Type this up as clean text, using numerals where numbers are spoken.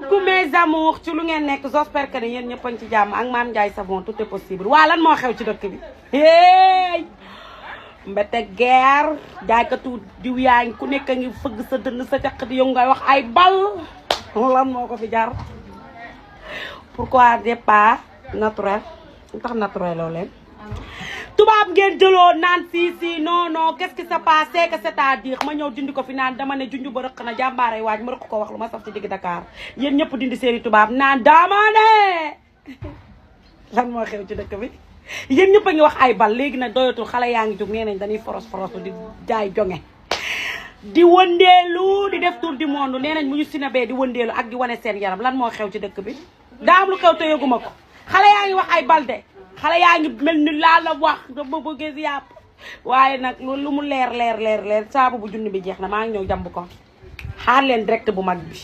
coucou mes amours ci lu ngeen nekk j'espère que ne yéen ñëpp a ngi ci jàmm ak Mame Ndiaye Savon tout est possible waa lan moo xew ci dëkk bi hey mbete guerre jaaykatu diw yaa ngi ku nekk a ngi fëgg sa dënn sa caq di yow ngay wax ay bal lan moo ko fi jar pourquoi des pas naturel lu tax naturel loo leen tubaab ngeen jëloo naan si non qu'est-ce qui se passe que c'est-à-dire ma ñëw dindi ko fi naan dama ne junju ba rëq na jàmbaare waaj ma rëq ko wax lu ma saf ci digg Dakar yéen ñëpp dindi seeni tubaab naan dama ne lan moo xew ci dëkk bi yéen ñëpp a ngi wax ay bal léegi nag doyatul xale yaa ngi jóg nee nañ dañuy foros di jaay jonge di wëndeelu di def tour du monde nee nañ mu ñu sinabee di wëndeelu ak di wane seen yaram lan moo xew ci dëkk bi daa am lu xew te yëguma ko xale yaa ngi wax ay bal de xale yaa ngi mel ni laa la wax dama bëgg si yàpp waaye nag loolu lu mu leer saabu bu junni bi jeex na maa ngi ñëw jàmb ko xaar leen direct bu mag bi